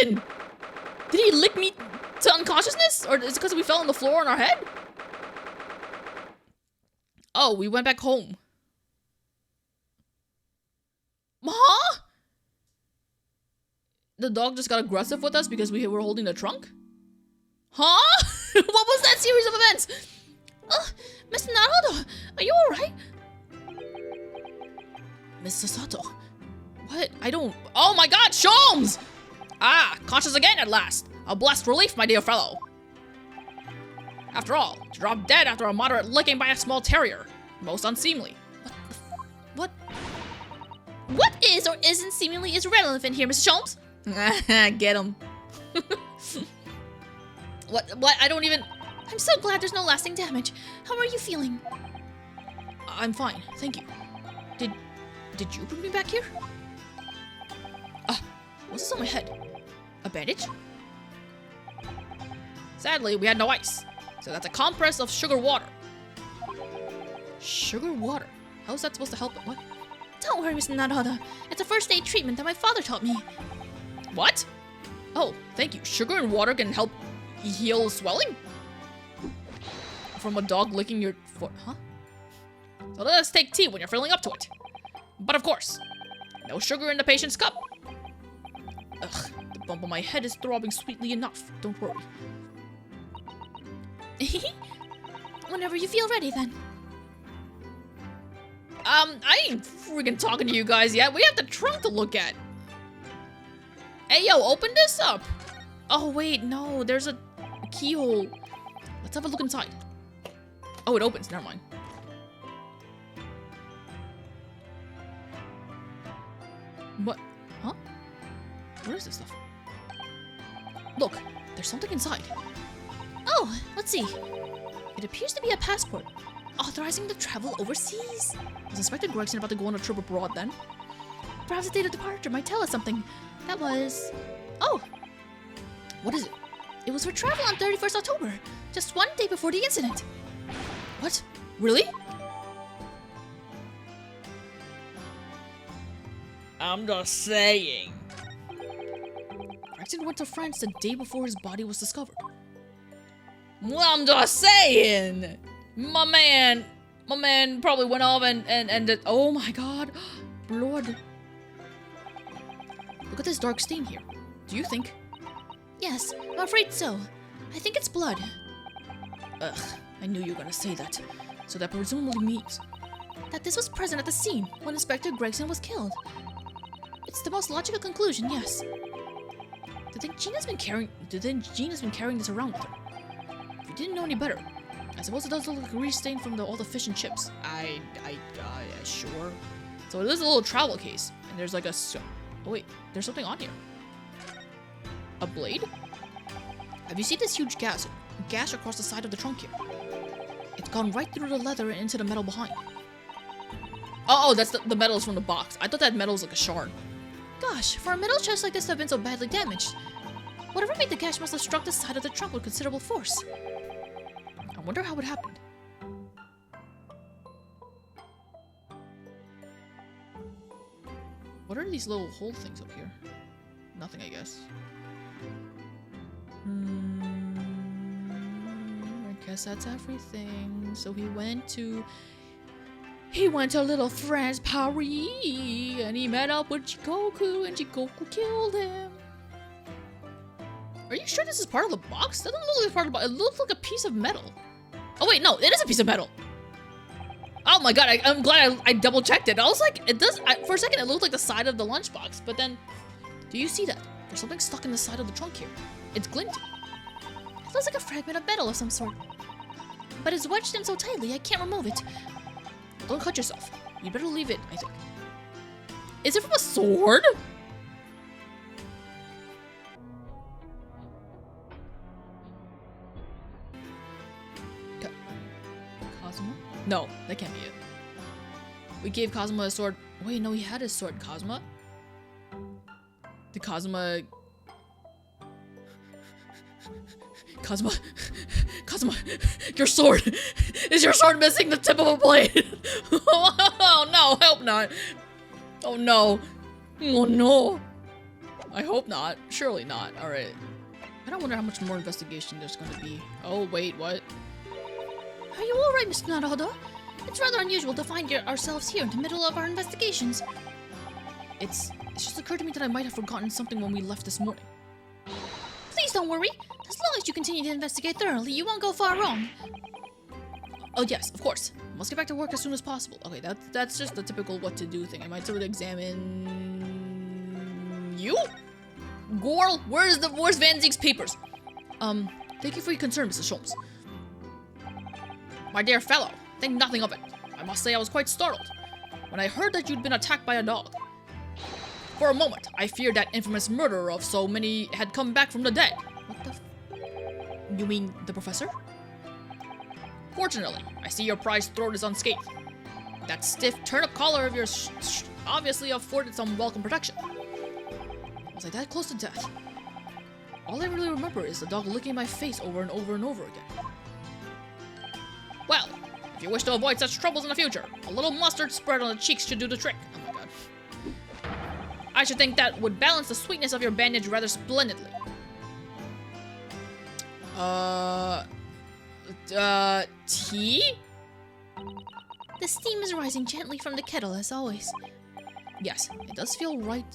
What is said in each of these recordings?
happened? Did he lick me to unconsciousness? Or is it because we fell on the floor on our head? Oh, we went back home. Huh? The dog just got aggressive with us because we were holding the trunk? Huh? What was that series of events? Mr. Naruhodo, are you alright? Miss Susato. What? I don't... Oh my god, Sholmes! Ah, conscious again at last. A blessed relief, my dear fellow. After all, to drop dead after a moderate licking by a small terrier. Most unseemly. What? What is or isn't seemingly is relevant here, Mr. Sholmes? Get him. What? I don't even... I'm so glad there's no lasting damage. How are you feeling? I'm fine, thank you. Did you bring me back here? What's this on my head? A bandage? Sadly, we had no ice. So that's a compress of sugar water. Sugar water? How is that supposed to help it? What? Don't worry, Mr. Naruhodo. It's a first aid treatment that my father taught me. What? Oh, thank you. Sugar and water can help heal swelling? From a dog licking your foot, huh? So let us take tea when you're filling up to it. But of course, no sugar in the patient's cup. Ugh, the bump on my head is throbbing sweetly enough. Don't worry. Whenever you feel ready, then. I ain't freaking talking to you guys yet. We have the trunk to look at. Hey, yo, open this up. Oh, wait, no, there's a keyhole. Let's have a look inside. Oh, it opens, never mind. What? Huh? What is this stuff? Look, there's something inside. Oh, let's see. It appears to be a passport, authorizing the travel overseas. Was Inspector Gregson about to go on a trip abroad then? Perhaps the date of departure might tell us something. That was... Oh! What is it? It was for travel on 31st October, just one day before the incident. What? Really? I'm just saying. Gregson went to France the day before his body was discovered. Well, I'm just saying. My man probably went off and did, oh my god, blood. Look at this dark stain here. Do you think? Yes, I'm afraid so. I think it's blood. Ugh, I knew you were gonna say that. So that presumably means that this was present at the scene when Inspector Gregson was killed. It's the most logical conclusion, yes. Do you think Gina's been carrying this around with her? If you didn't know any better, I suppose it does look like a grease stain from all the fish and chips. Sure. So it is a little travel case, and there's like a... Oh wait, there's something on here. A blade? Have you seen this huge gash across the side of the trunk here? It's gone right through the leather and into the metal behind. Oh, that's the metal is from the box. I thought that metal was like a shard. Gosh, for a metal chest like this to have been so badly damaged. Whatever made the gash must have struck the side of the trunk with considerable force. I wonder how it happened. What are these little hole things up here? Nothing, I guess. I guess that's everything. So he went to little France, Paris, and he met up with Jikoku, and Jikoku killed him. Are you sure this is part of the box? That doesn't look like part of the box. It looks like a piece of metal. Oh wait, no, it is a piece of metal. Oh my god, I'm glad I double checked it. I was like, it does. For a second, it looked like the side of the lunchbox, but then, do you see that? There's something stuck in the side of the trunk here. It's glinting. It looks like a fragment of metal of some sort. But it's wedged in so tightly, I can't remove it. Don't cut yourself. You better leave it, I think. Is it from a sword? Kazuma? No, that can't be it. We gave Kazuma a sword. Wait, no, he had his sword. Kazuma? Did Kazuma... Kazuma, your sword! Is your sword missing the tip of a blade? Oh no, help not. Oh no. Oh no. I hope not. Surely not. Alright. I don't wonder how much more investigation there's gonna be. Oh, wait, what? Are you alright, Mr. Naruhodo? It's rather unusual to find ourselves here in the middle of our investigations. It's just occurred to me that I might have forgotten something when we left this morning. Please don't worry. As long as you continue to investigate thoroughly, you won't go far wrong. Oh yes, of course. Must get back to work as soon as possible. Okay, that's just the typical what to do thing. I might sort of examine you? Gorl, where's Van Ziek's papers? Thank you for your concern, Mrs. Sholmes. My dear fellow, think nothing of it. I must say I was quite startled when I heard that you'd been attacked by a dog. For a moment, I feared that infamous murderer of so many had come back from the dead. What the f- You mean the professor? Fortunately, I see your prized throat is unscathed. That stiff turnip collar of yours obviously afforded some welcome protection. Was I that close to death? All I really remember is the dog licking my face over and over and over again. Well, if you wish to avoid such troubles in the future, a little mustard spread on the cheeks should do the trick. Oh my god. I should think that would balance the sweetness of your bandage rather splendidly. Tea? The steam is rising gently from the kettle, as always. Yes, it does feel right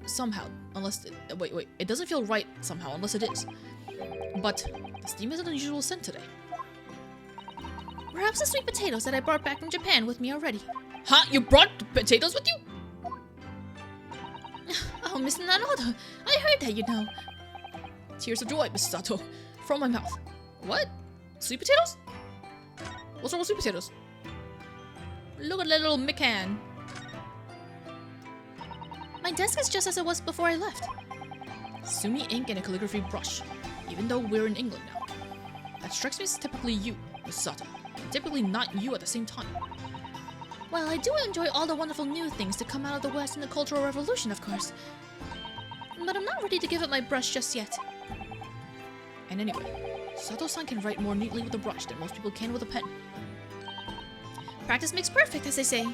somehow, unless wait, it doesn't feel right somehow, unless it is. But the steam is an unusual scent today. Perhaps the sweet potatoes that I brought back from Japan with me already. Huh? You brought potatoes with you? Oh, Mr. Naruhodo, I heard that, you know. Tears of joy, Miss Susato, from my mouth. What? Sweet potatoes? What's wrong with sweet potatoes? Look at that little McCann. My desk is just as it was before I left. Sumi ink and a calligraphy brush, even though we're in England now. That strikes me as typically you, Miss Susato, and typically not you at the same time. Well, I do enjoy all the wonderful new things to come out of the West in the Cultural Revolution, of course. But I'm not ready to give up my brush just yet. And anyway, Sato-san can write more neatly with a brush than most people can with a pen. Practice makes perfect, as they say.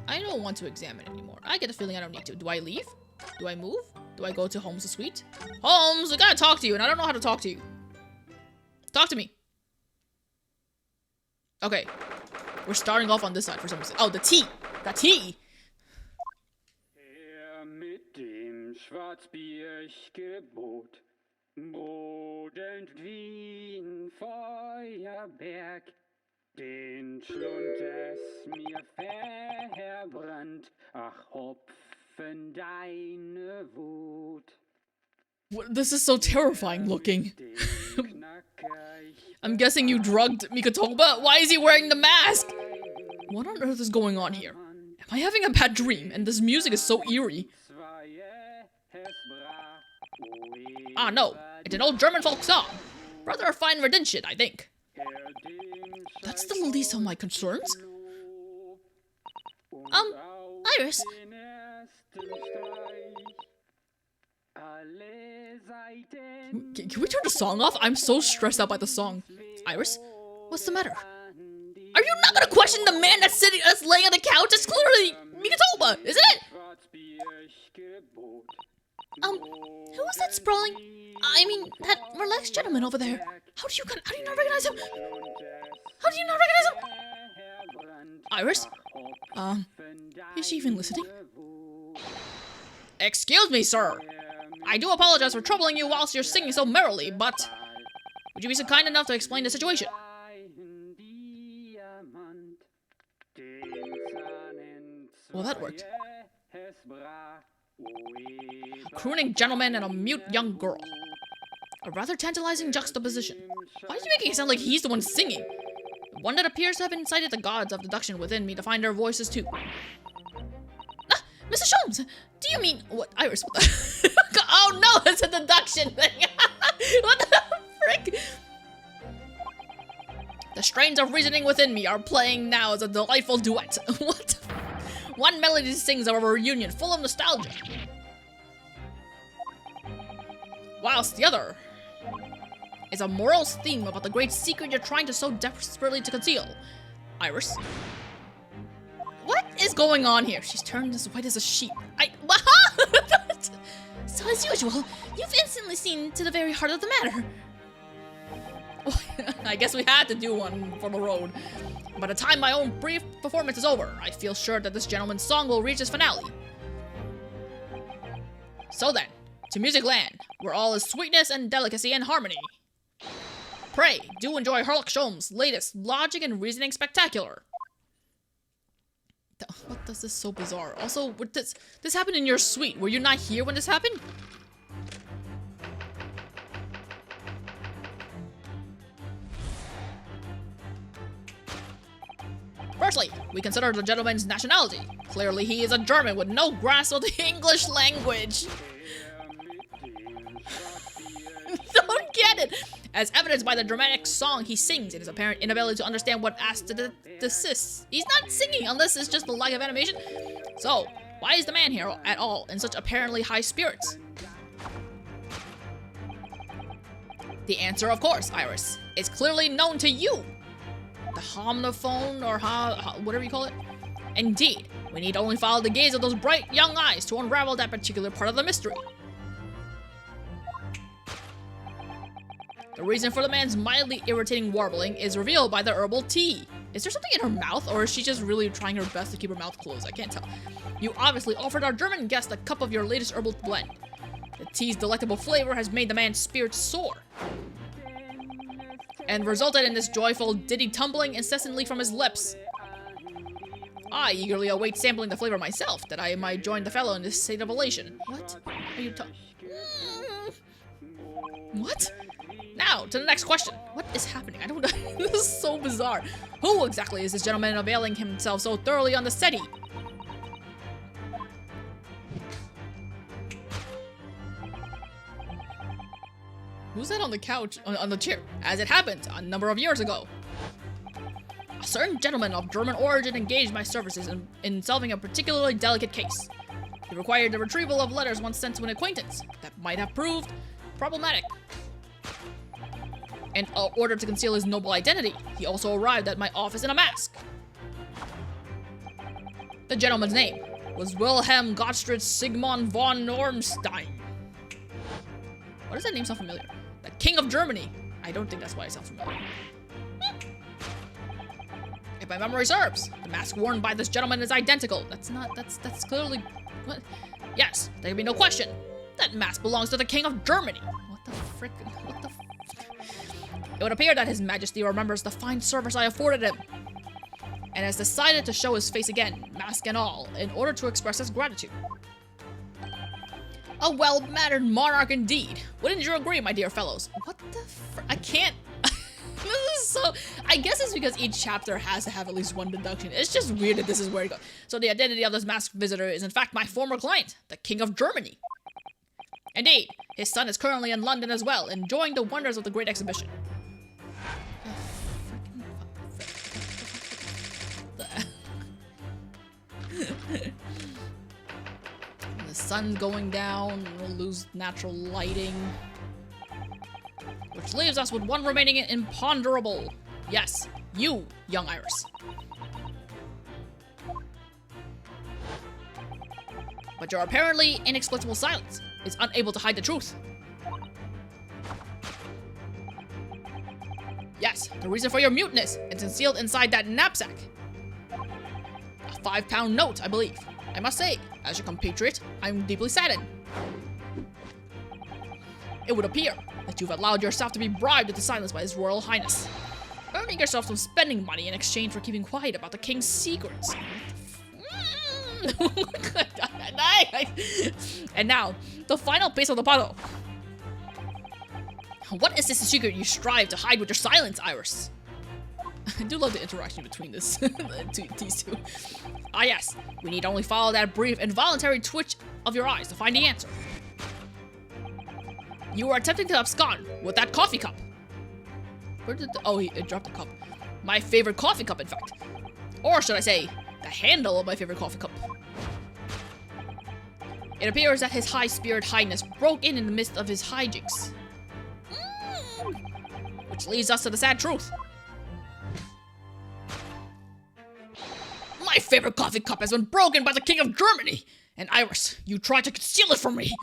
I don't want to examine anymore. I get the feeling I don't need to. Do I leave? Do I move? Do I go to Holmes' suite? Holmes, I gotta talk to you, and I don't know how to talk to you. Talk to me. Okay. We're starting off on this side for some reason. Oh, the tea! The tea! Mit dem Schwarzbiergebot brodelt wie ein Feuerberg, den Schlund es mir verbrannt, ach Hopfen deine Wut. This is so terrifying looking. I'm guessing you drugged Mikotoba? Why is he wearing the mask? What on earth is going on here? Am I having a bad dream? And this music is so eerie. Ah, no. It's an old German folk song. Rather a fine rendition, I think. That's the least of my concerns. Iris? Can we turn the song off? I'm so stressed out by the song. Iris? What's the matter? Are you not gonna question the man that's laying on the couch? It's clearly Mikotoba, isn't it? Who was that sprawling? I mean, that relaxed gentleman over there. How do you not recognize him? How do you not recognize him? Iris? Is she even listening? Excuse me, sir. I do apologize for troubling you whilst you're singing so merrily, but would you be so kind enough to explain the situation? Well, that worked. A crooning gentleman and a mute young girl. A rather tantalizing juxtaposition. Why is he making it sound like he's the one singing? One that appears to have incited the gods of deduction within me to find their voices too. Ah, Mr. Sholmes, do you mean what? Iris, what the? Oh no, it's a deduction thing. What the frick? The strains of reasoning within me are playing now as a delightful duet. What? One melody sings of a reunion full of nostalgia, whilst the other is a morose theme about the great secret you're trying to so desperately to conceal. Iris? What is going on here? She's turned as white as a sheep. So as usual, you've instantly seen to the very heart of the matter. I guess we had to do one for the road. By the time my own brief performance is over, I feel sure that this gentleman's song will reach its finale. So then, to Music Land, where all is sweetness and delicacy and harmony. Pray, do enjoy Herlock Sholmes' latest logic and reasoning spectacular. What does this so bizarre? Also, what this happened in your suite. Were you not here when this happened? Firstly, we consider the gentleman's nationality. Clearly, he is a German with no grasp of the English language. Don't get it! As evidenced by the dramatic song he sings and his apparent inability to understand what asks to desist. He's not singing unless it's just the lack of animation. So, why is the man here at all in such apparently high spirits? The answer, of course, Iris, is clearly known to you. The homophone, or whatever you call it. Indeed, we need only follow the gaze of those bright young eyes to unravel that particular part of the mystery. The reason for the man's mildly irritating warbling is revealed by the herbal tea. Is there something in her mouth, or is she just really trying her best to keep her mouth closed? I can't tell. You obviously offered our German guest a cup of your latest herbal blend. The tea's delectable flavor has made the man's spirits soar, and resulted in this joyful ditty tumbling incessantly from his lips. I eagerly await sampling the flavor myself, that I might join the fellow in this state of elation. What are you talking? What? Now, to the next question. What is happening? I don't know. This is so bizarre. Who exactly is this gentleman availing himself so thoroughly on the SETI? Who's that on the couch, on the chair? As it happened a number of years ago, a certain gentleman of German origin engaged my services in solving a particularly delicate case. He required the retrieval of letters once sent to an acquaintance that might have proved problematic. In order to conceal his noble identity, he also arrived at my office in a mask. The gentleman's name was Wilhelm Gottfried Sigmund von Ormstein. Why does that name sound familiar? The King of Germany. I don't think that's why it sounds familiar. If my memory serves, the mask worn by this gentleman is identical. That's clearly... What? Yes, there can be no question. That mask belongs to the King of Germany. What the frick? What the It would appear that His Majesty remembers the fine service I afforded him, and has decided to show his face again, mask and all, in order to express his gratitude. A well-mannered monarch indeed. Wouldn't you agree, my dear fellows? What the I can't... This is so... I guess it's because each chapter has to have at least one deduction. It's just weird that this is where it goes. So the identity of this masked visitor is in fact my former client, the King of Germany. Indeed, his son is currently in London as well, enjoying the wonders of the Great Exhibition. The sun's going down, we'll lose natural lighting. Which leaves us with one remaining imponderable. Yes, you, young Iris. But your apparently inexplicable silence is unable to hide the truth. Yes, the reason for your muteness is concealed inside that knapsack. A £5 note, I believe. I must say, as your compatriot, I'm deeply saddened. It would appear that you've allowed yourself to be bribed into silence by His Royal Highness, earning yourself some spending money in exchange for keeping quiet about the King's secrets. And now, the final piece of the puzzle. What is this secret you strive to hide with your silence, Iris? I do love the interaction between these two. Ah yes, we need only follow that brief involuntary twitch of your eyes to find the answer. You were attempting to abscond with that coffee cup. Where did it dropped the cup. My favorite coffee cup, in fact. Or should I say, the handle of my favorite coffee cup. It appears that His High Spirit Highness broke in the midst of his hijinks. Which leads us to the sad truth. My favorite coffee cup has been broken by the King of Germany! And Iris, you tried to conceal it from me!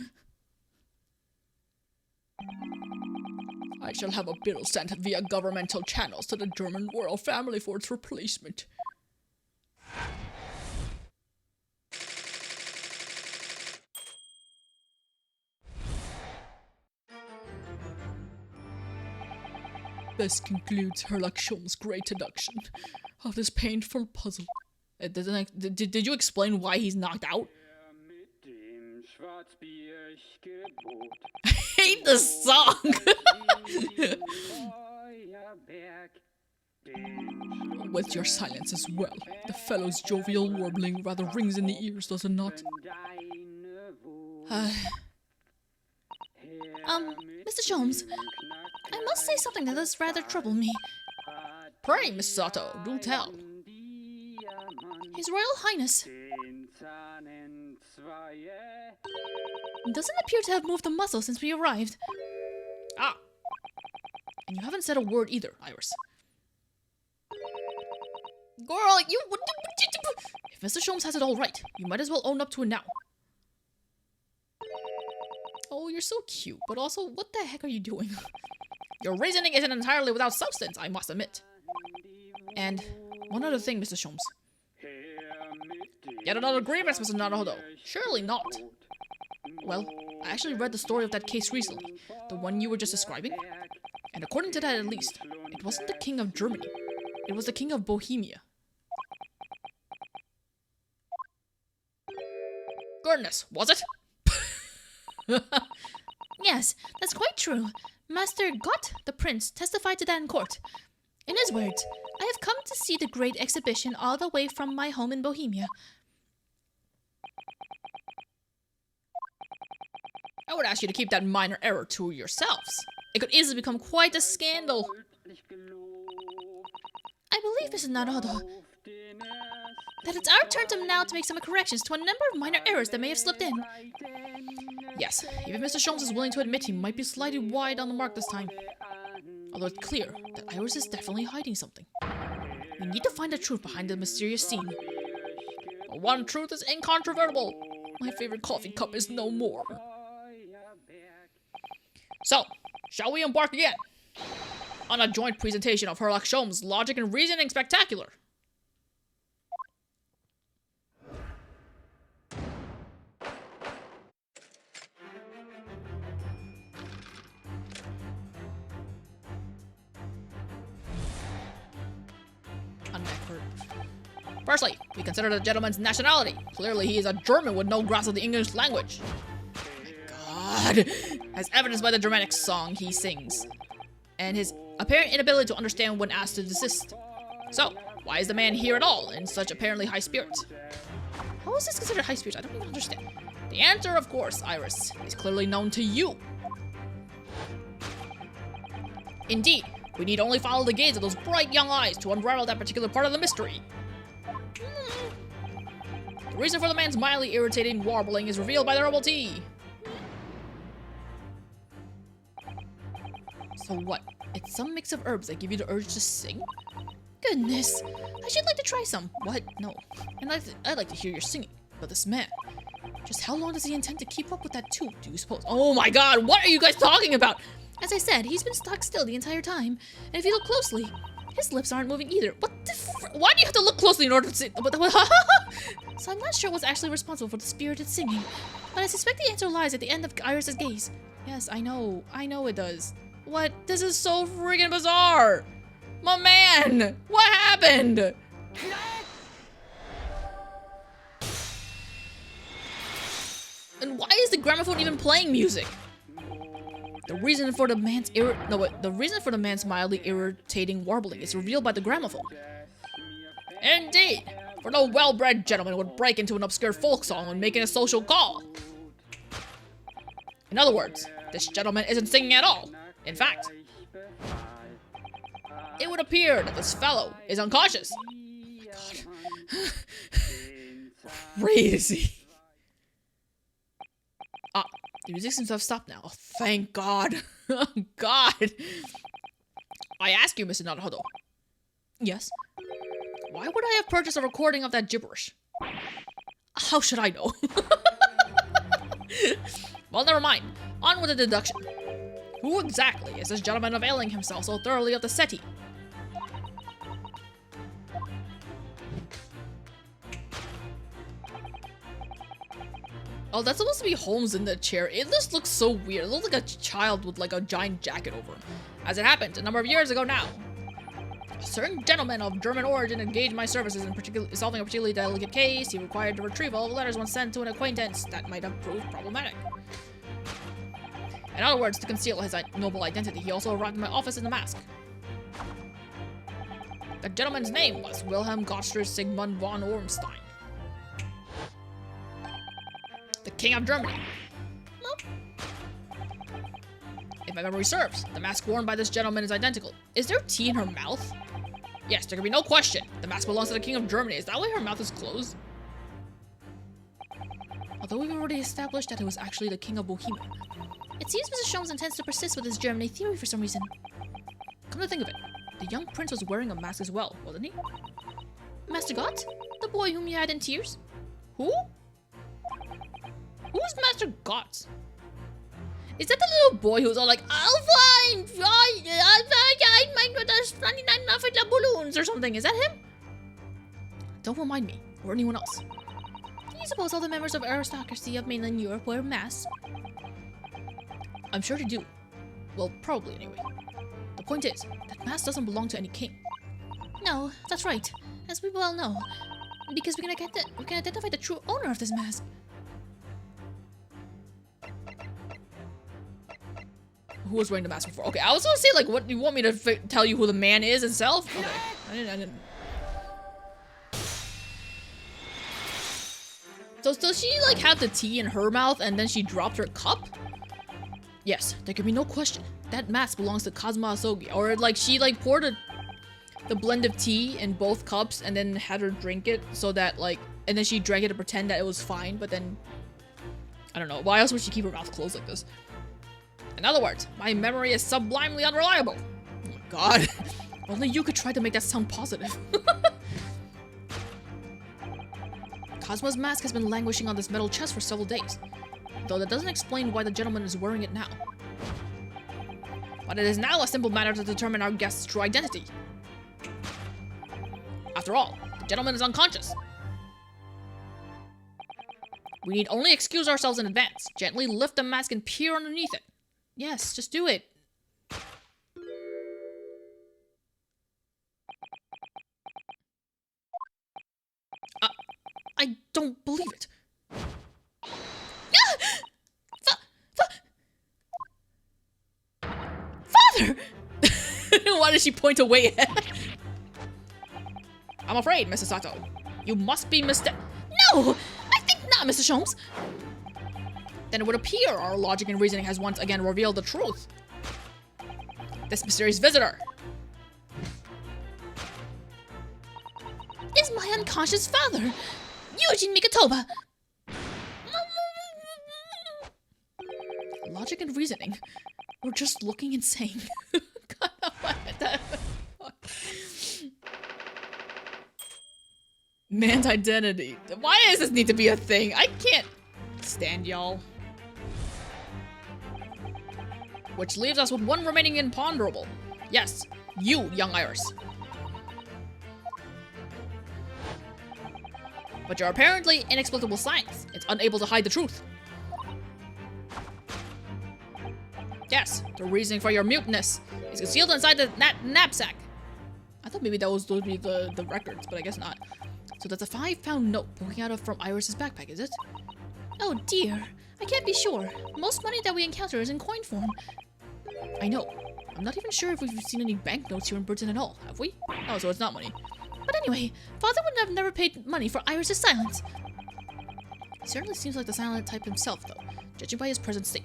I shall have a bill sent via governmental channels to the German royal family for its replacement. This concludes Herlock Sholmes' great deduction of this painful puzzle. Did you explain why he's knocked out? I hate this song! With your silence as well. The fellow's jovial warbling rather rings in the ears, does it not? Mr. Sholmes, I must say something that does rather trouble me. Pray, Miss Sato, do tell. His Royal Highness doesn't appear to have moved a muscle since we arrived. Ah. And you haven't said a word either, Iris. Girl, you... If Mr. Sholmes has it all right, you might as well own up to it now. Oh, you're so cute, but also, what the heck are you doing? Your reasoning isn't entirely without substance, I must admit. And one other thing, Mr. Sholmes. Yet another grievance, Mr. Naruhodo. Surely not. Well, I actually read the story of that case recently, the one you were just describing. And according to that at least, it wasn't the King of Germany. It was the King of Bohemia. Goodness, was it? Yes, that's quite true. Master Gott, the prince, testified to that in court. In his words, I have come to see the great exhibition all the way from my home in Bohemia. I would ask you to keep that minor error to yourselves. It could easily become quite a scandal. I believe, Mrs. Naruhodo, that it's our turn now to make some corrections to a number of minor errors that may have slipped in. Yes, even Mr. Sholmes is willing to admit he might be slightly wide on the mark this time. Although it's clear that Iris is definitely hiding something. We need to find the truth behind the mysterious scene. But one truth is incontrovertible. My favorite coffee cup is no more. So, shall we embark again on a joint presentation of Herlock Sholmes' Logic and Reasoning Spectacular? Firstly, we consider the gentleman's nationality. Clearly, he is a German with no grasp of the English language. My God, as evidenced by the dramatic song he sings, and his apparent inability to understand when asked to desist. So, why is the man here at all, in such apparently high spirits? How is this considered high spirits? I don't even understand. The answer, of course, Iris, is clearly known to you. Indeed, we need only follow the gaze of those bright young eyes to unravel that particular part of the mystery. The reason for the man's mildly irritating warbling is revealed by the herbal tea. So what? It's some mix of herbs that give you the urge to sing? Goodness, I should like to try some. What? No. And I'd like to hear your singing. But this man, just how long does he intend to keep up with that tune, do you suppose? Oh my God, what are you guys talking about? As I said, he's been stuck still the entire time. And if you look closely, his lips aren't moving either. What the Why do you have to look closely in order to sing? So I'm not sure what's actually responsible for the spirited singing. But I suspect the answer lies at the end of Iris's gaze. Yes, I know it does. What? This is so friggin' bizarre! My man! What happened? And why is the gramophone even playing music? The reason for the man's mildly irritating warbling is revealed by the gramophone. Indeed, for no well-bred gentleman would break into an obscure folk song when making a social call. In other words, this gentleman isn't singing at all. In fact, it would appear that this fellow is unconscious. Oh my God. Crazy. Ah, the music seems to have stopped now. Oh, thank God. Oh, God. I ask you, Mr. Naruhodo. Yes? Why would I have purchased a recording of that gibberish? How should I know? Well, never mind. On with the deduction. Who exactly is this gentleman availing himself so thoroughly of the settee? Oh, that's supposed to be Holmes in the chair. It just looks so weird. It looks like a child with like a giant jacket over him. As it happened a number of years ago now, a certain gentleman of German origin engaged my services in solving a particularly delicate case. He required the retrieval of letters once sent to an acquaintance that might have proved problematic. In other words, to conceal his noble identity, he also arrived in my office in a mask. The gentleman's name was Wilhelm Gottschalk Sigmund von Ormstein. The King of Germany. Nope. If my memory serves, the mask worn by this gentleman is identical. Is there tea in her mouth? Yes, there can be no question. The mask belongs to the King of Germany. Is that why her mouth is closed? Although we've already established that it was actually the King of Bohemia. It seems Mr. Sholmes intends to persist with his Germany theory for some reason. Come to think of it, the young prince was wearing a mask as well, wasn't he? Master Gott? The boy whom you had in tears? Who? Who's Master Gotts? Is that the little boy who's all like, I'll find, there's not enough of the balloons or something? Is that him? Don't remind me, or anyone else. Do you suppose all the members of aristocracy of mainland Europe wear masks? I'm sure they do. Well, probably anyway. The point is, that mask doesn't belong to any king. No, that's right. As we well know. Because we can identify the true owner of this mask. Who was wearing the mask before? Okay, I was gonna say, like, what, you want me to tell you who the man is itself? Okay, I didn't. So does she, like, have the tea in her mouth and then she dropped her cup? Yes, there can be no question. That mask belongs to Kazuma Asogi. Or, like, she, like, poured the blend of tea in both cups and then had her drink it so that, like, and then she drank it to pretend that it was fine, but then, I don't know. Why else would she keep her mouth closed like this? In other words, my memory is sublimely unreliable. Oh my god. Only you could try to make that sound positive. Kazuma's mask has been languishing on this metal chest for several days, though that doesn't explain why the gentleman is wearing it now. But it is now a simple matter to determine our guest's true identity. After all, the gentleman is unconscious. We need only excuse ourselves in advance, gently lift the mask and peer underneath it. Yes, just do it. I don't believe it. Father! Why did she point away at? I'm afraid, Mrs. Sato. You must be mistaken. No! I think not, Mr. Sholmes. Then it would appear our logic and reasoning has once again revealed the truth. This mysterious visitor is my unconscious father, Eugene Mikotoba. Logic and reasoning were just looking insane. God, what the fuck? Man's identity. Why does this need to be a thing? I can't stand y'all. Which leaves us with one remaining imponderable. Yes, you, young Iris. But your apparently inexplicable science is unable to hide the truth. Yes, the reasoning for your muteness is concealed inside the knapsack. I thought maybe that was going to be the records, but I guess not. So that's a 5-pound note poking out from Iris's backpack, is it? Oh dear, I can't be sure. Most money that we encounter is in coin form. I know. I'm not even sure if we've seen any banknotes here in Britain at all, have we? Oh, so it's not money. But anyway, Father would have never paid money for Iris's silence. He certainly seems like the silent type himself, though, judging by his present state.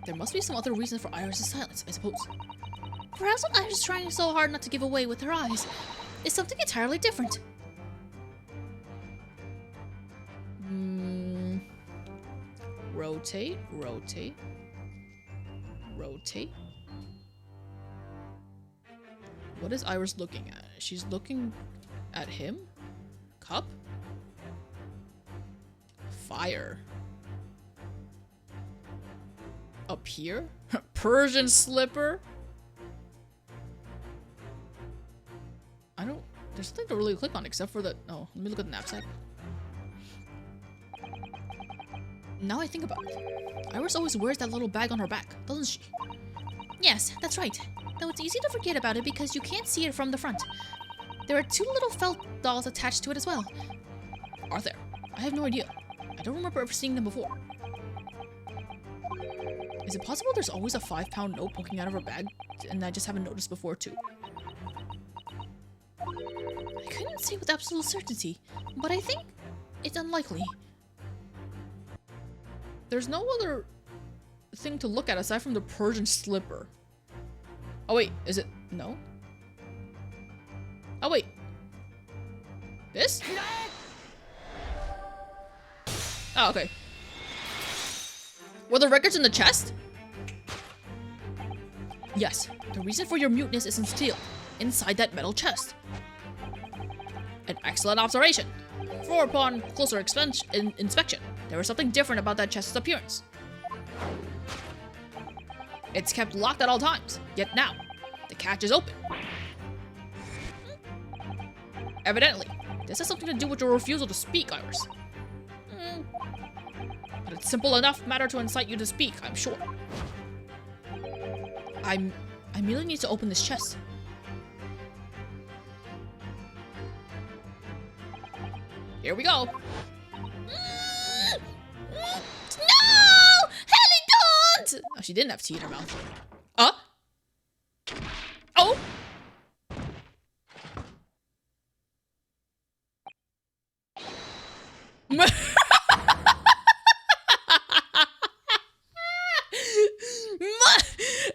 There must be some other reason for Iris's silence, I suppose. Perhaps what Iris is trying so hard not to give away with her eyes is something entirely different. Rotate, rotate, rotate. What is Iris looking at? She's looking At him? Cup? Fire. Up here? Persian slipper? I don't... There's nothing to really click on except for the... Oh, let me look at the knapsack. Now I think about it. Iris always wears that little bag on her back, doesn't she? Yes, that's right. Though it's easy to forget about it because you can't see it from the front. There are 2 little felt dolls attached to it as well. Are there? I have no idea. I don't remember ever seeing them before. Is it possible there's always a 5-pound note poking out of her bag and I just haven't noticed before too? I couldn't say with absolute certainty, but I think it's unlikely. There's no other thing to look at aside from the Persian slipper. Oh wait, is it? No? Oh wait. This? Oh, okay. Were the records in the chest? Yes, the reason for your muteness is concealed inside that metal chest. An excellent observation. For upon closer inspection, there was something different about that chest's appearance. It's kept locked at all times, yet now, the catch is open. Evidently, this has something to do with your refusal to speak, Iris. But it's simple enough matter to incite you to speak, I'm sure. I merely need to open this chest. Here we go. No! Helly, don't! Oh, she didn't have tea in her mouth. Oh!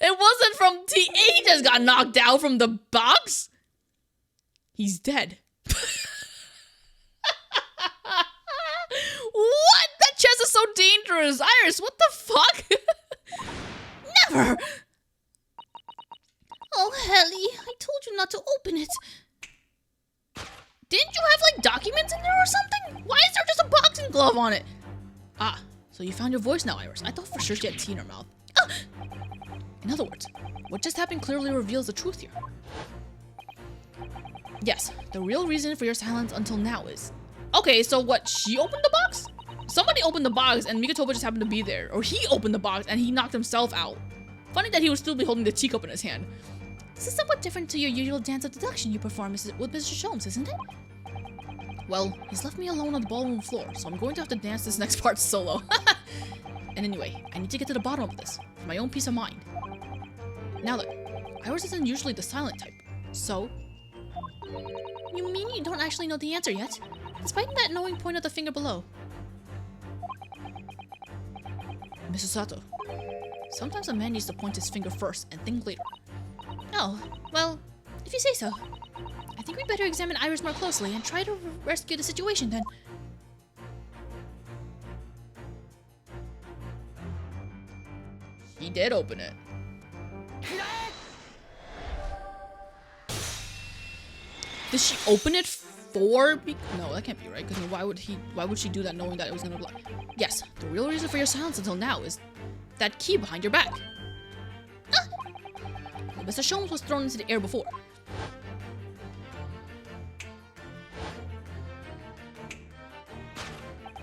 It wasn't from tea. He just got knocked out from the box. He's dead. What? That chest is so dangerous. Iris, what the fuck? Never! Oh, Helly, I told you not to open it. Didn't you have, like, documents in there or something? Why is there just a boxing glove on it? Ah, so you found your voice now, Iris. I thought for sure she had tea in her mouth. In other words, what just happened clearly reveals the truth here. Yes, the real reason for your silence until now is... Okay, so what, she opened the box? Somebody opened the box and Mikotoba just happened to be there. Or he opened the box and he knocked himself out. Funny that he would still be holding the teacup in his hand. This is somewhat different to your usual dance of deduction you perform with Mr. Sholmes, isn't it? Well, he's left me alone on the ballroom floor, so I'm going to have to dance this next part solo. And anyway, I need to get to the bottom of this, for my own peace of mind. Now look, Iris isn't usually the silent type, so... You mean you don't actually know the answer yet? Despite that knowing point of the finger below. Mrs. Sato, sometimes a man needs to point his finger first and think later. Oh, well, if you say so. I think we better examine Iris more closely and try to rescue the situation then. He did open it. Did she open it for? No, that can't be right. Because why would she do that knowing that it was gonna block? Yes, the real reason for your silence until now is that key behind your back. Well, Mr. Sholmes was thrown into the air before.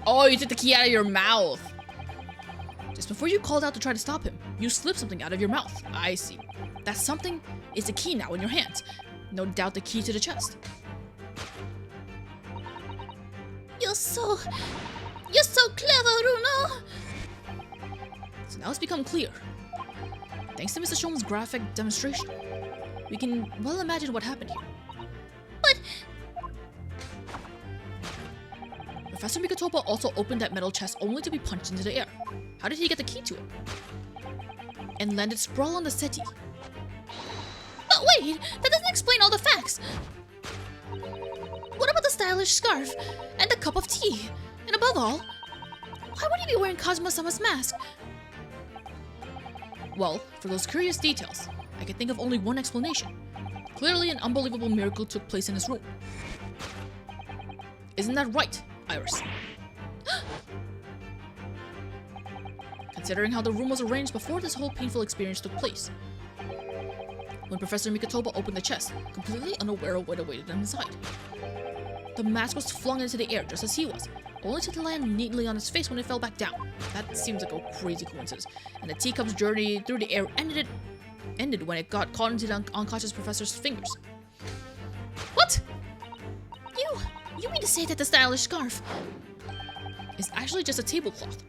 Oh, you took the key out of your mouth. Just before you called out to try to stop him, you slipped something out of your mouth. I see. That something is the key now in your hands. No doubt the key to the chest. You're so clever, Runo! So now it's become clear. Thanks to Mr. Sholmes' graphic demonstration, we can well imagine what happened here. But... Professor Mikotoba also opened that metal chest only to be punched into the air. How did he get the key to it? And landed sprawl on the settee. But wait, that doesn't explain all the facts. What about the stylish scarf and the cup of tea? And above all, why would he be wearing Kazuma-sama's mask? Well, for those curious details, I can think of only one explanation. Clearly an unbelievable miracle took place in his room. Isn't that right, Iris? Considering how the room was arranged before this whole painful experience took place. When Professor Mikotoba opened the chest, completely unaware of what awaited him inside. The mask was flung into the air just as he was, only to land neatly on his face when it fell back down. That seems like a crazy coincidence. And the teacup's journey through the air ended when it got caught into the unconscious professor's fingers. What? You mean to say that the stylish scarf is actually just a tablecloth.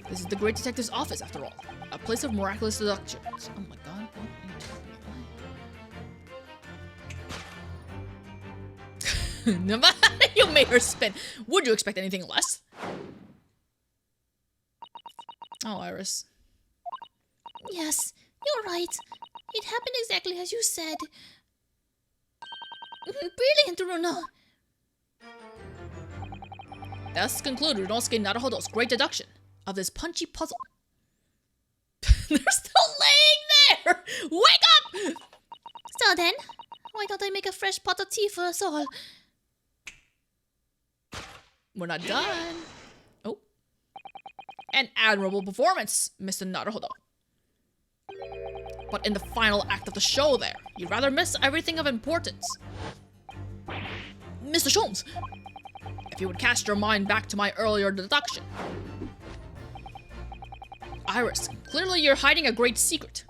This is the great detective's office, after all. A place of miraculous deductions. Oh my god, what are you talking about? You made her spin. Would you expect anything less? Oh, Iris. Yes, you're right. It happened exactly as you said. Brilliant, Runo. Thus conclude Ryunosuke Naruhodo's great deduction of this punchy puzzle. They're still laying there! Wake up! So then, why don't I make a fresh pot of tea for us all? We're not done. Oh. An admirable performance, Mr. Naruhodo. But in the final act of the show there, you rather miss everything of importance. Mr. Sholmes, if you would cast your mind back to my earlier deduction. Iris, clearly you're hiding a great secret.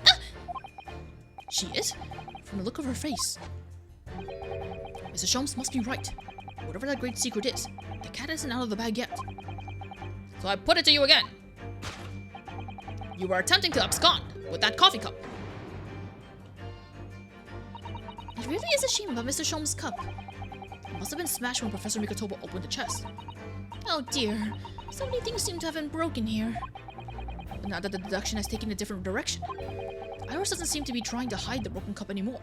Ah! She is, from the look of her face. Mr. Sholmes must be right. Whatever that great secret is, the cat isn't out of the bag yet. So I put it to you again. You were attempting to abscond with that coffee cup. It really is a shame about Mr. Sholmes' cup. It must have been smashed when Professor Mikotoba opened the chest. Oh dear, so many things seem to have been broken here. But now that the deduction has taken a different direction, Iris doesn't seem to be trying to hide the broken cup anymore.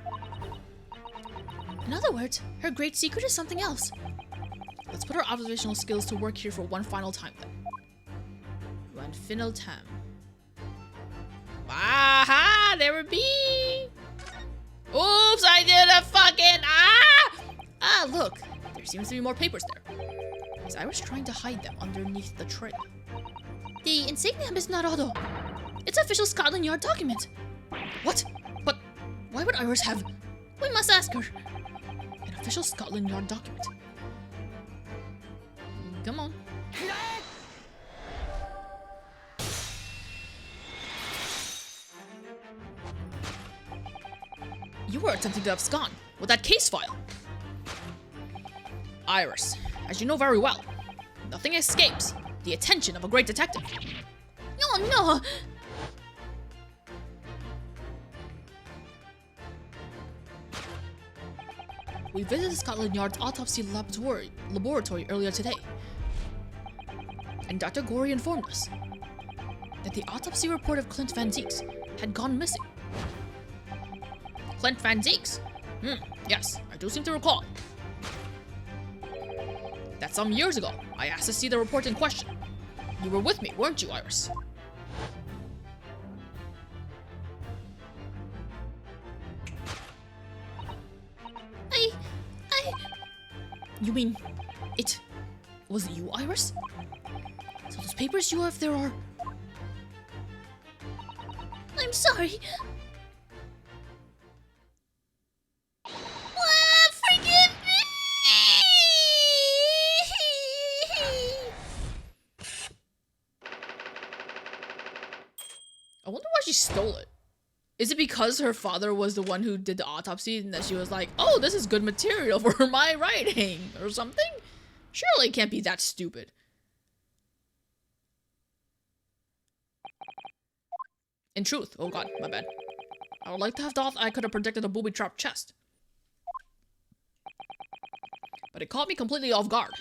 In other words, her great secret is something else. Let's put our observational skills to work here for one final time then. One final time. Aha! There it be! Oops! I did a fucking Ah! Look! There seems to be more papers there. Is Iris trying to hide them underneath the tray? The insignia, Miss Naruhodo. It's official Scotland Yard document. What? But why would Iris have We must ask her. an official Scotland Yard document? Come on. You were attempting to abscond with that case file. Iris, as you know very well, nothing escapes the attention of a great detective. Oh no! We visited Scotland Yard's autopsy laboratory earlier today. And Dr. Gorey informed us that the autopsy report of Clint Van Zieks had gone missing. Clint Van Zieks? Yes, I do seem to recall. That some years ago, I asked to see the report in question. You were with me, weren't you, Iris? You mean, it was you, Iris? So those papers you have there are... I'm sorry. Forgive me! I wonder why she stole it. Is it because her father was the one who did the autopsy and that she was like, oh, this is good material for my writing or something? Surely it can't be that stupid. In truth, oh god, my bad. I would like to have thought I could have predicted a booby-trapped chest. But it caught me completely off guard.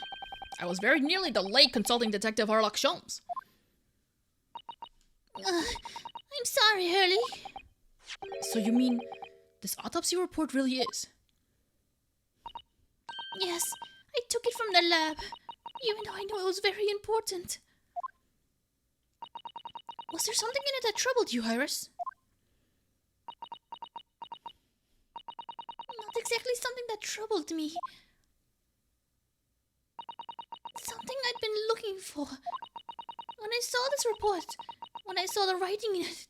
I was very nearly the late consulting detective Herlock Sholmes. I'm sorry, Hurley. So you mean, this autopsy report really is? Yes, I took it from the lab, even though I know it was very important. Was there something in it that troubled you, Iris? Not exactly something that troubled me. something I'd been looking for. When I saw this report, when I saw the writing in it,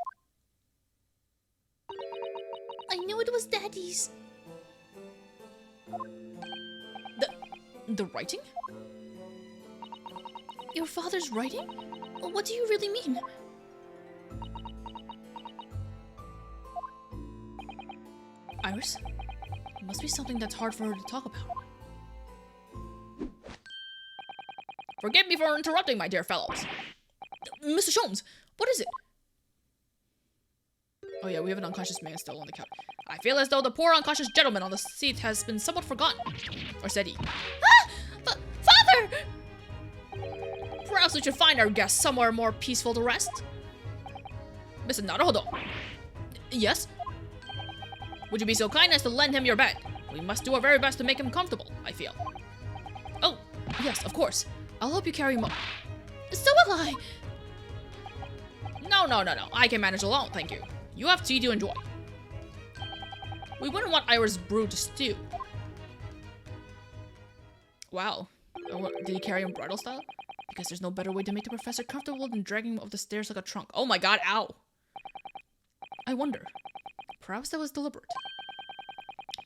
I knew it was Daddy's. The writing? Your father's writing? What do you really mean? Iris? It must be something that's hard for her to talk about. Forgive me for interrupting, my dear fellows. Mr. Sholmes, what is it? Oh yeah, we have an unconscious man still on the couch. I feel as though the poor unconscious gentleman on the seat has been somewhat forgotten. Or said he. Ah! Father! Perhaps we should find our guest somewhere more peaceful to rest. Mr. Naruhodo. Yes? Would you be so kind as to lend him your bed? We must do our very best to make him comfortable, I feel. Oh, yes, of course. I'll help you carry him up. So will I. No. I can manage alone, thank you. You have tea to enjoy. We wouldn't want Iris' brew to stew. Wow. Did he carry him bridal style? Because there's no better way to make the professor comfortable than dragging him up the stairs like a trunk. Oh my god, ow! I wonder. Perhaps that was deliberate.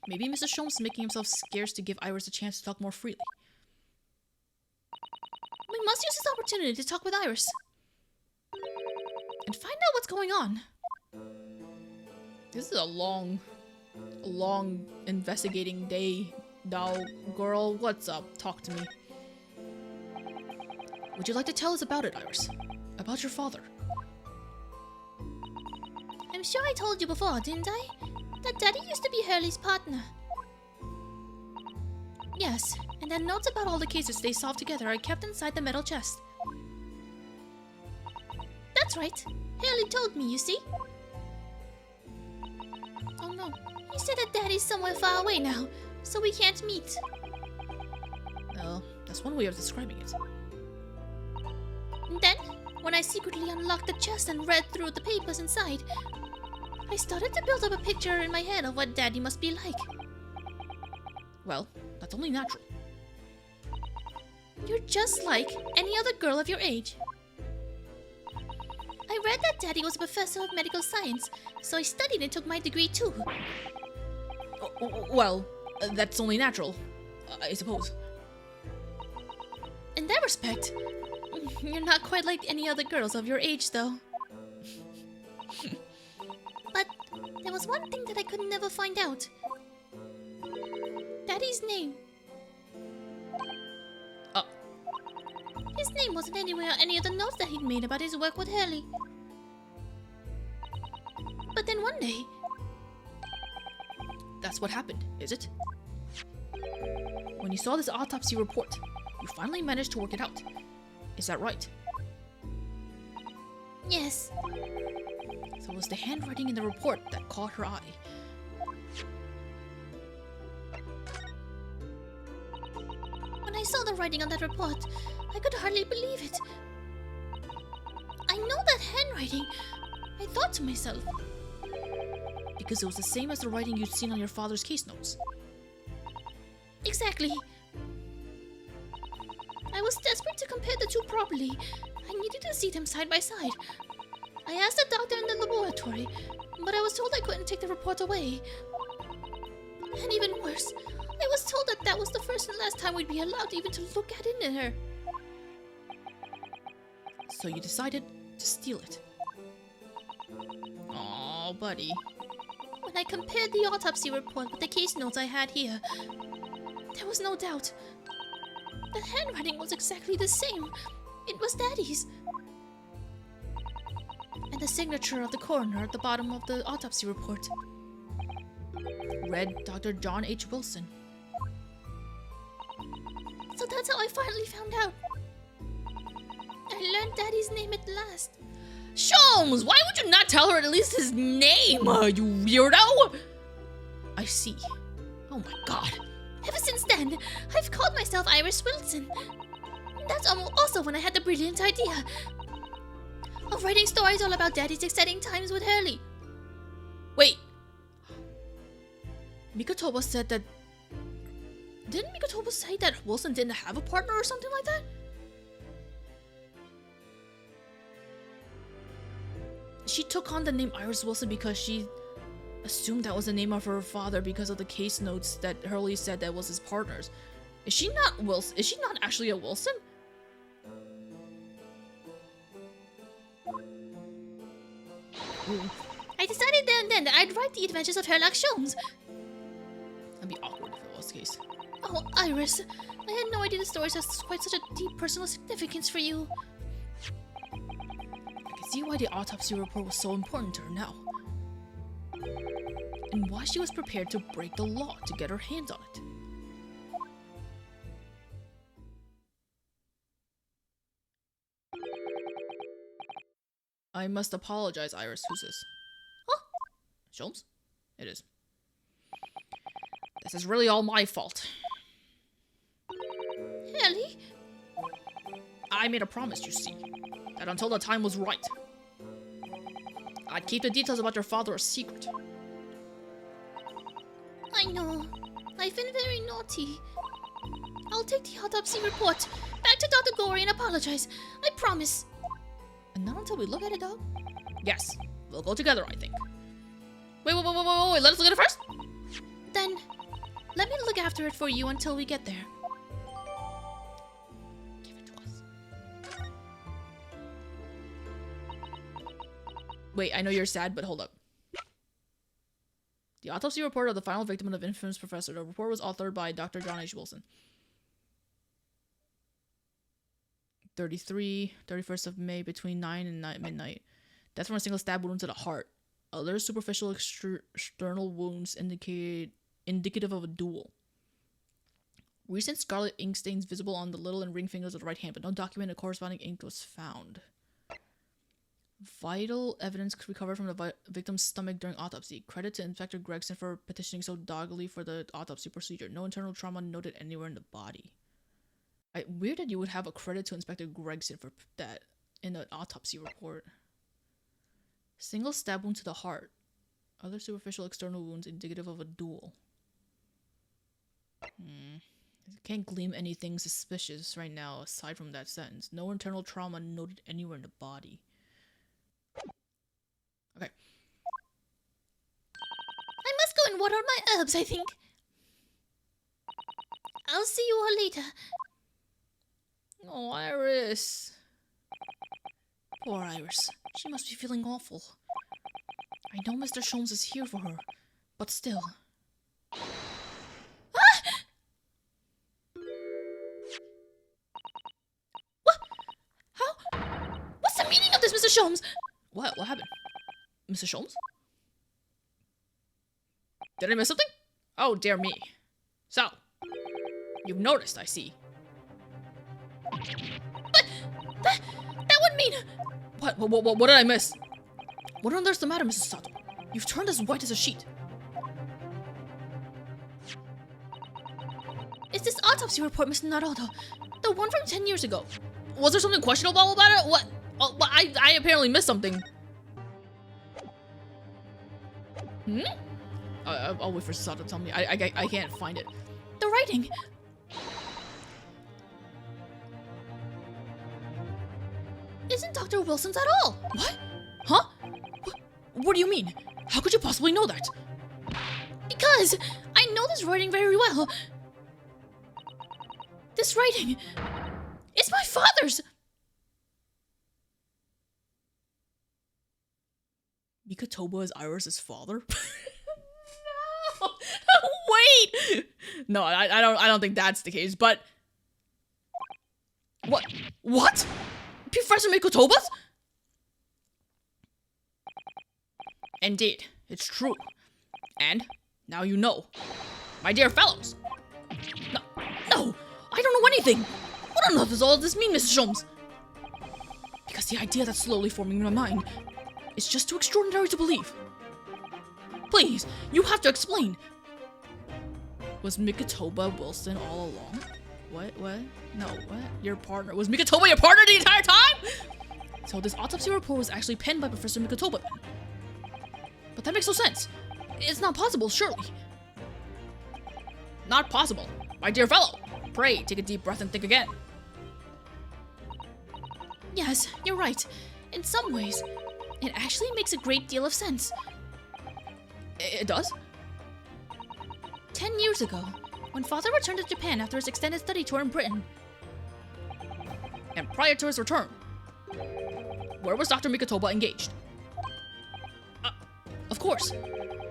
Maybe Mr. Sholmes is making himself scarce to give Iris a chance to talk more freely. We must use this opportunity to talk with Iris. And find out what's going on. This is a long investigating day. Doll girl, what's up? Talk to me. Would you like to tell us about it, Iris? About your father? I'm sure I told you before, didn't I? That Daddy used to be Hurley's partner. Yes, and then notes about all the cases they solved together are kept inside the metal chest. That's right. Hurley told me, you see? Oh no. He said that Daddy's somewhere far away now, so we can't meet. Well, that's one way of describing it. And then, when I secretly unlocked the chest and read through the papers inside, I started to build up a picture in my head of what Daddy must be like. Well, that's only natural. You're just like any other girl of your age. I read that Daddy was a professor of medical science, so I studied and took my degree too. Well, that's only natural, I suppose. In that respect, you're not quite like any other girls of your age, though. But there was one thing that I could never find out. Daddy's name. His name wasn't anywhere on any of the notes that he'd made about his work with Hurley. But then one day... That's what happened, is it? When you saw this autopsy report, you finally managed to work it out. Is that right? Yes. So it was the handwriting in the report that caught her eye. When I saw the writing on that report, I could hardly believe it. I know that handwriting, I thought to myself. Because it was the same as the writing you'd seen on your father's case notes. Exactly. I was desperate to compare the two properly. I needed to see them side by side. I asked the doctor in the laboratory, but I was told I couldn't take the report away. And even worse, I was told that that was the first and last time we'd be allowed even to look at it in her. So you decided to steal it. Aw, buddy. When I compared the autopsy report with the case notes I had here, there was no doubt. The handwriting was exactly the same. It was Daddy's. And the signature of the coroner at the bottom of the autopsy report read Dr. John H. Wilson. So that's how I finally found out. I learned Daddy's name at last. Sholmes, why would you not tell her at least his name, you weirdo? I see. Oh my god. Ever since then, I've called myself Iris Wilson. That's also when I had the brilliant idea of writing stories all about Daddy's exciting times with Hurley. Wait. Mikotoba said that Didn't Mikotoba say that Wilson didn't have a partner or something like that? She took on the name Iris Wilson because she assumed that was the name of her father because of the case notes that Hurley said that was his partners. Is she not Wilson? Is she not actually a Wilson? I decided then and then that I'd write the adventures of Herlock Sholmes. That'd be awkward if it was the case. Oh, Iris, I had no idea the stories has quite such a deep personal significance for you. I can see why the autopsy report was so important to her now. And why she was prepared to break the law to get her hands on it. I must apologize, Iris. Who's this? Huh? Sholmes? It is. This is really all my fault. Ellie? I made a promise, you see, that until the time was right, I'd keep the details about your father a secret. I know. I've been very naughty. I'll take the autopsy report back to Dr. Gory and apologize. I promise. And not until we look at it, though? Yes, we'll go together, I think. Wait, let us look at it first? Then, let me look after it for you until we get there. Give it to us. Wait, I know you're sad, but hold up. The autopsy report of the final victim of the infamous professor. The report was authored by Dr. John H. Wilson. 31st of May, between 9 and midnight. Death from a single stab wound to the heart. Other superficial external wounds indicative of a duel. Recent scarlet ink stains visible on the little and ring fingers of the right hand, but no documented corresponding ink was found. Vital evidence recovered from the victim's stomach during autopsy. Credit to Inspector Gregson for petitioning so doggedly for the autopsy procedure. No internal trauma noted anywhere in the body. Weird that you would have a credit to Inspector Gregson for that in the autopsy report. Single stab wound to the heart. Other superficial external wounds indicative of a duel. Can't glean anything suspicious right now aside from that sentence. No internal trauma noted anywhere in the body. Okay. I must go and water my herbs, I think. I'll see you all later. Oh, Iris. Poor Iris. She must be feeling awful. I know Mr. Sholmes is here for her, but still. What? How? What's the meaning of this, Mr. Sholmes? What? What happened? Mr. Sholmes? Did I miss something? Oh, dear me. So, you've noticed, I see. But that would mean... What did I miss? What on earth's the matter, Mrs. Susato? You've turned as white as a sheet. It's this autopsy report, Mr. Naruhodo. The one from 10 years ago. Was there something questionable about it? What? Oh, I apparently missed something. I'll wait for Susato to tell me. I can't find it. The writing. Isn't Dr. Wilson's at all. What? Huh? What do you mean? How could you possibly know that? Because I know this writing very well. This writing, it's my father's. Mikotoba is Iris's father? No! Wait! No, I don't think that's the case, but... What? Professor Mikotoba's? Indeed, it's true. And now you know. My dear fellows. No, I don't know anything. What on earth does all of this mean, Mrs. Sholmes? Because the idea that's slowly forming in my mind is just too extraordinary to believe. Please, you have to explain. Was Mikotoba Wilson all along? What? No, what? Your partner? Was Mikotoba your partner the entire time? So this autopsy report was actually penned by Professor Mikotoba then. But that makes no sense. It's not possible, surely. Not possible. My dear fellow, pray take a deep breath and think again. Yes, you're right. In some ways, it actually makes a great deal of sense. It does? 10 years ago, when Father returned to Japan after his extended study tour in Britain. And prior to his return, where was Dr. Mikotoba engaged? Of course,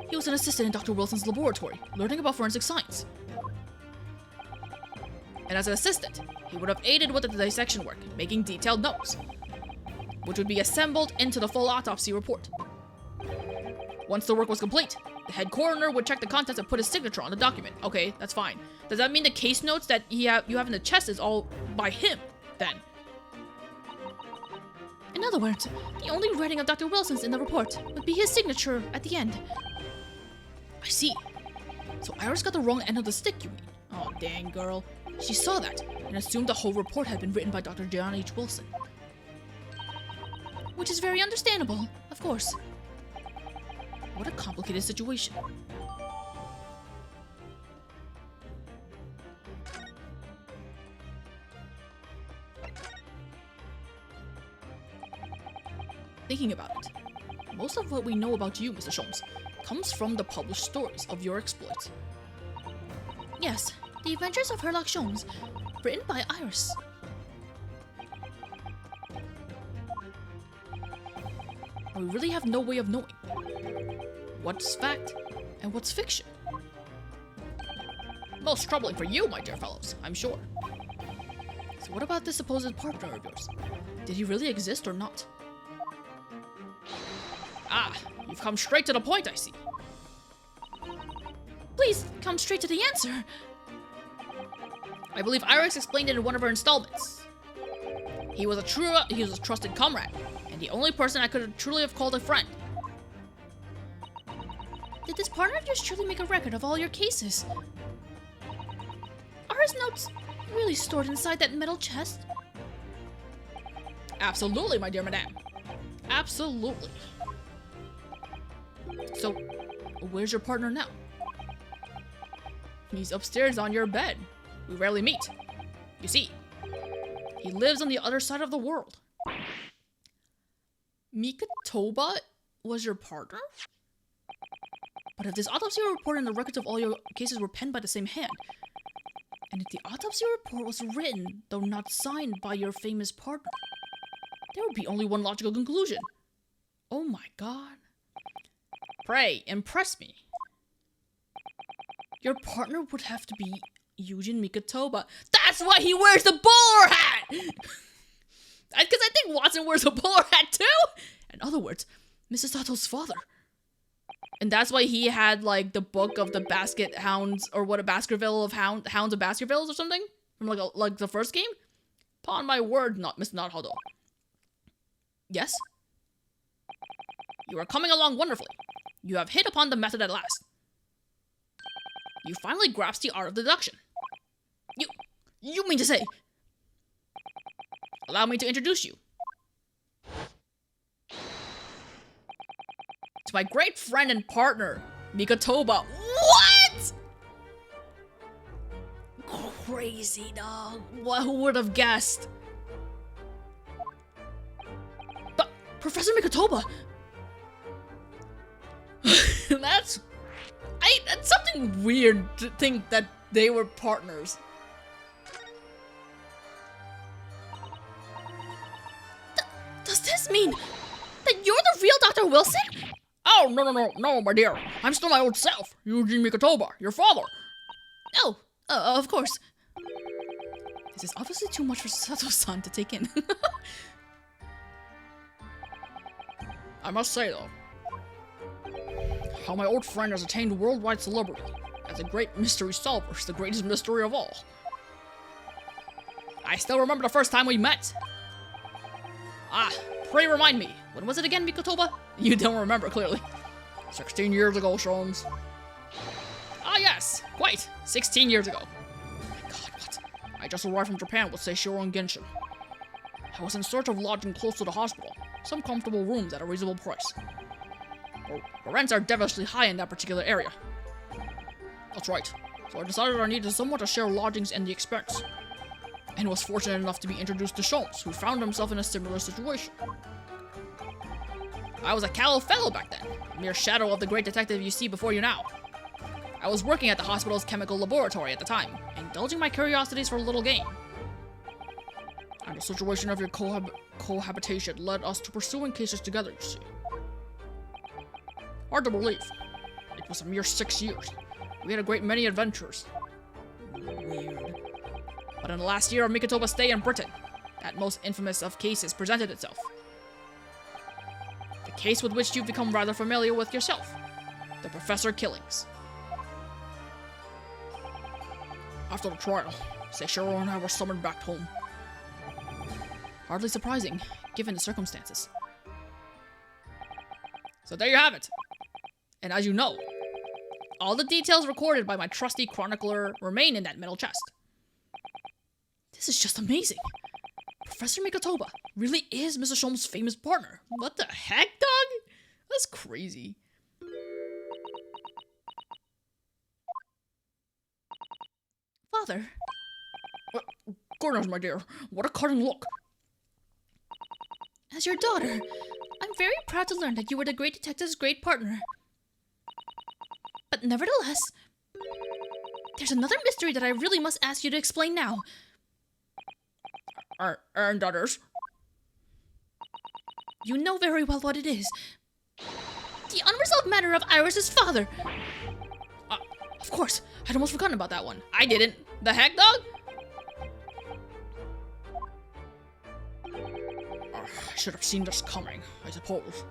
he was an assistant in Dr. Wilson's laboratory, learning about forensic science. And as an assistant, he would have aided with the dissection work, making detailed notes, which would be assembled into the full autopsy report. Once the work was complete, the head coroner would check the contents and put his signature on the document. Okay, that's fine. Does that mean the case notes that you have in the chest is all by him, then? In other words, the only writing of Dr. Wilson's in the report would be his signature at the end. I see. So Iris got the wrong end of the stick, you mean? Oh, dang, girl. She saw that and assumed the whole report had been written by Dr. John H. Wilson. Which is very understandable, of course. What a complicated situation. Thinking about it, most of what we know about you, Mr. Sholmes, comes from the published stories of your exploits. Yes, The Adventures of Herlock Sholmes, written by Iris. We really have no way of knowing what's fact and what's fiction. Most troubling for you, my dear fellows, I'm sure. So what about this supposed partner of yours? Did he really exist or not? Ah, you've come straight to the point, I see. Please, come straight to the answer. I believe Iris explained it in one of her installments. He was a trusted comrade, and the only person I could truly have called a friend. Did this partner of yours truly make a record of all your cases? Are his notes really stored inside that metal chest? Absolutely, my dear madame. Absolutely. So, where's your partner now? He's upstairs on your bed. We rarely meet. You see, he lives on the other side of the world. Mikotoba was your partner? But if this autopsy report and the records of all your cases were penned by the same hand, and if the autopsy report was written, though not signed, by your famous partner, there would be only one logical conclusion. Oh my god. Pray, impress me. Your partner would have to be Eugene Mikotoba. That's why he wears the bowler hat! Because I think Watson wears a bowler hat too! In other words, Mrs. Sato's father. And that's why he had, like, the book of the Basket Hounds, or what, a Baskerville of Hounds of Baskervilles or something? From, like the first game? Upon my word, not Mr. Naruhodo. Yes? You are coming along wonderfully. You have hit upon the method at last. You finally grasp the art of deduction. You mean to say... Allow me to introduce you to my great friend and partner, Mikotoba. What? Crazy, dog. Who would have guessed? But Professor Mikotoba. That's something weird to think that they were partners. Does this mean that you're the real Dr. Wilson? Oh, no, my dear. I'm still my old self, Eugene Mikotoba, your father. Oh, of course. This is obviously too much for Sato-san to take in. I must say, though, how my old friend has attained worldwide celebrity as a great mystery solver is the greatest mystery of all. I still remember the first time we met. Ah, pray remind me, when was it again, Mikotoba? You don't remember, clearly. 16 years ago, Sholmes. Ah, yes, quite. 16 years ago. Oh my god, what? I just arrived from Japan with Seishiro and Genshin. I was in search of lodging close to the hospital, some comfortable rooms at a reasonable price. The rents are devilishly high in that particular area. That's right. so I decided I needed someone to share lodgings and the expense. And was fortunate enough to be introduced to Sholmes, who found himself in a similar situation. I was a callow fellow back then, a mere shadow of the great detective you see before you now. I was working at the hospital's chemical laboratory at the time, indulging my curiosities for a little gain. And the situation of your cohabitation led us to pursuing cases together, you see. Hard to believe. It was a mere 6 years. We had a great many adventures. Weird. But in the last year of Mikotoba's stay in Britain, that most infamous of cases presented itself. The case with which you've become rather familiar with yourself. The Professor killings. After the trial, Seishiro and I were summoned back home. Hardly surprising, given the circumstances. So there you have it. And as you know, all the details recorded by my trusty chronicler remain in that metal chest. This is just amazing. Professor Mikotoba really is Mr. Sholmes' famous partner. What the heck, dog? That's crazy. Father. Goodness, my dear. What a cutting look. As your daughter, I'm very proud to learn that you were the great detective's great partner. But nevertheless, there's another mystery that I really must ask you to explain now. And others? You know very well what it is. The unresolved matter of Iris's father. Of course, I'd almost forgotten about that one. I didn't. The heck, dog? I should have seen this coming, I suppose.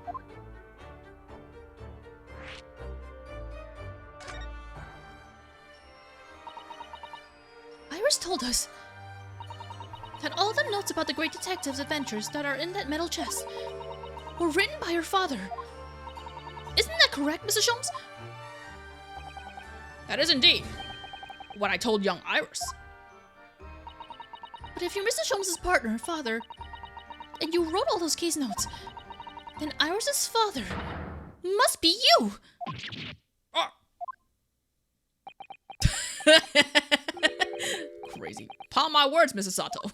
Iris told us that all the notes about the great detective's adventures that are in that metal chest were written by her father. Isn't that correct, Mr. Sholmes? That is indeed what I told young Iris. But if you're Mr. Sholmes' partner, father, and you wrote all those case notes, then Iris's father must be you! Crazy. Palm my words, Mrs. Sato.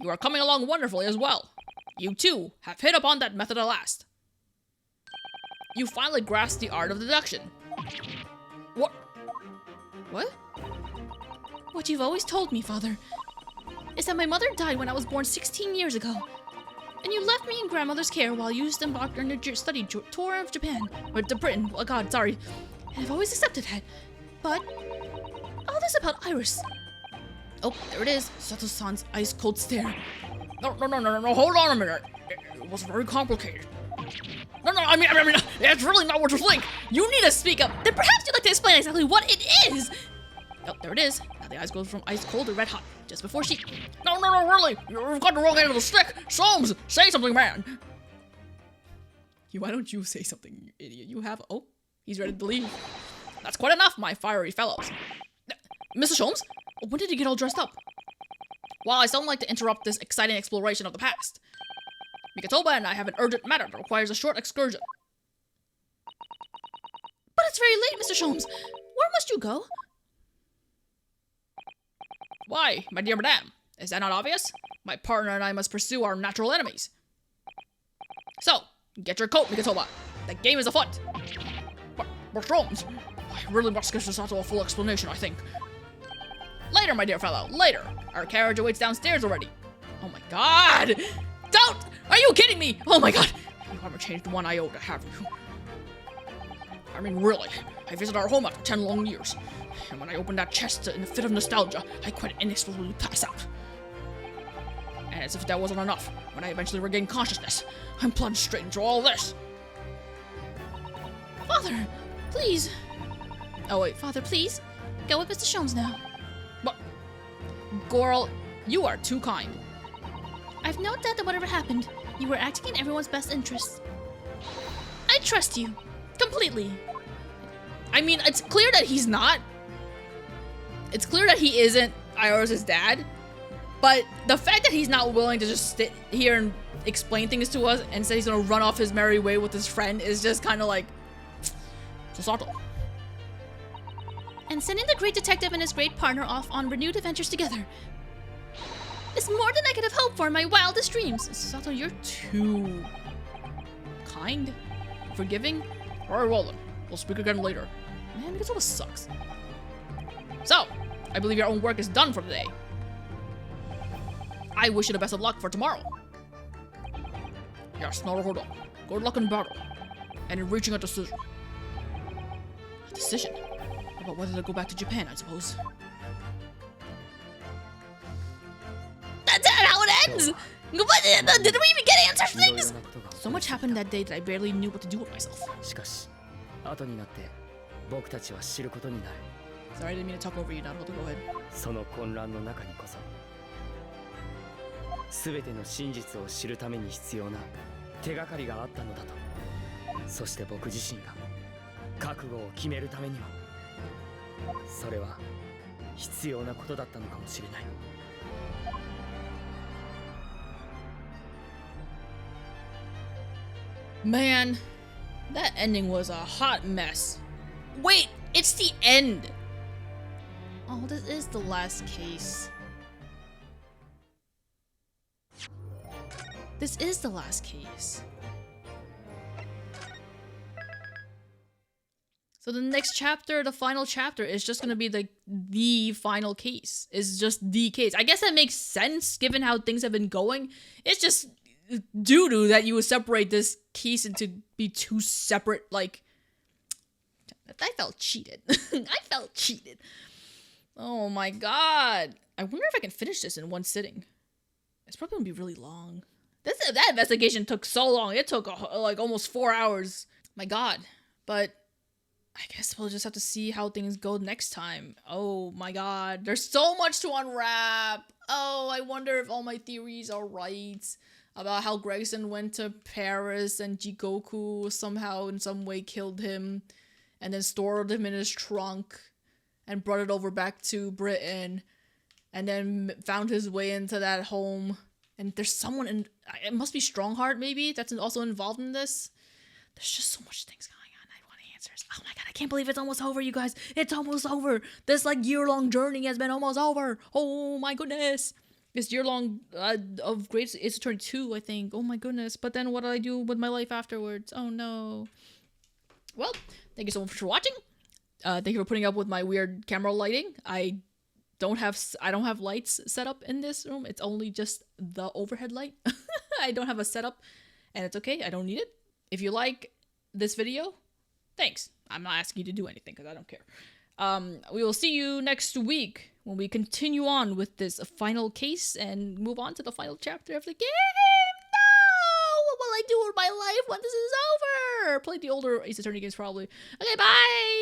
You are coming along wonderfully as well. You too have hit upon that method at last. You finally grasped the art of deduction. What? What? What you've always told me, father, is that my mother died when I was born 16 years ago. And you left me in grandmother's care while you embarked on your study tour of Japan, or to Britain, oh god, sorry. And I've always accepted that. But all this about Iris. Oh, there it is, Sato-san's ice-cold stare. No, hold on a minute. It was very complicated. No, I mean, it's really not what you think. You need to speak up. Then perhaps you'd like to explain exactly what it is. Oh, there it is. Now the ice goes from ice cold to red hot, just before she... No, really. You've got the wrong end of the stick. Sholmes, say something, man. Why don't you say something, you idiot? You have... Oh, he's ready to leave. That's quite enough, my fiery fellows. Mr. Sholmes, when did you get all dressed up? Well, I don't like to interrupt this exciting exploration of the past. Mikotoba and I have an urgent matter that requires a short excursion. But it's very late, Mr. Sholmes. Where must you go? Why, my dear madame, is that not obvious? My partner and I must pursue our natural enemies. So, get your coat, Mikotoba. The game is afoot. But Sholmes, I really must give Susato a full explanation, I think. Later, my dear fellow, later. Our carriage awaits downstairs already. Oh my god! Don't! Are you kidding me? Oh my god! You haven't changed one iota, have you? I mean, really. I visited our home after 10 long years. And when I opened that chest in a fit of nostalgia, I quite inexplicably passed out. And as if that wasn't enough, when I eventually regained consciousness, I'm plunged straight into all this. Father, please. Oh wait, Father, please. Go with Mr. Sholmes now. But, girl, you are too kind. I've no doubt that whatever happened, you were acting in everyone's best interest. I trust you. Completely. I mean, it's clear that he's not. It's clear that he isn't Iris's dad. But the fact that he's not willing to just sit here and explain things to us and say he's gonna run off his merry way with his friend is just kind of like... Susato. and sending the great detective and his great partner off on renewed adventures together. It's more than I could have hoped for in my wildest dreams. Susato, you're too kind, forgiving. Alright, well then, we'll speak again later. Man, Mikotoba sucks. So, I believe your own work is done for the day. I wish you the best of luck for tomorrow. Yes, Naruhodo. Good luck in battle. And in reaching a decision. A decision? About whether to go back to Japan, I suppose. That's how it ends! But, did we even get answers to things? So much happened that day that I barely knew what to do with myself. しかし、後になって僕たちは知ることになる。 Sorry, I didn't mean to talk over you, Naruhodo. Go ahead. その混乱の中にこそ、すべての真実を知るために必要な手がかりがあったのだと。そして僕自身が覚悟を決めるためにも、それは必要なことだったのかもしれない。 Man, that ending was a hot mess. Wait, it's the end! Oh, this is the last case. This is the last case. So the next chapter, the final chapter, is just gonna be the final case. It's just the case. I guess that makes sense given how things have been going. It's just doo-doo that you would separate this case into be two separate, like... I felt cheated. I felt cheated. Oh my god. I wonder if I can finish this in one sitting. It's probably gonna be really long. That investigation took so long. It took like almost 4 hours. My god. But I guess we'll just have to see how things go next time. Oh my god. There's so much to unwrap. Oh, I wonder if all my theories are right. About how Gregson went to Paris and Jigoku somehow in some way killed him and then stored him in his trunk and brought it over back to Britain and then found his way into that home. And there's someone in, it must be Strongheart maybe, that's also involved in this. There's just so much things going on. I want answers. Oh my god, I can't believe it's almost over, you guys. It's almost over. This like year-long journey has been almost over. Oh my goodness. This year-long of Great Ace Attorney 2, I think. Oh my goodness. But then what do I do with my life afterwards? Oh no. Well, thank you so much for watching. Thank you for putting up with my weird camera lighting. I don't have lights set up in this room. It's only just the overhead light. I don't have a setup, and it's okay. I don't need it. If you like this video, thanks. I'm not asking you to do anything because I don't care. We will see you next week when we continue on with this final case and move on to the final chapter of the game. No! What will I do with my life when this is over? Play the older Ace Attorney games probably. Okay, bye!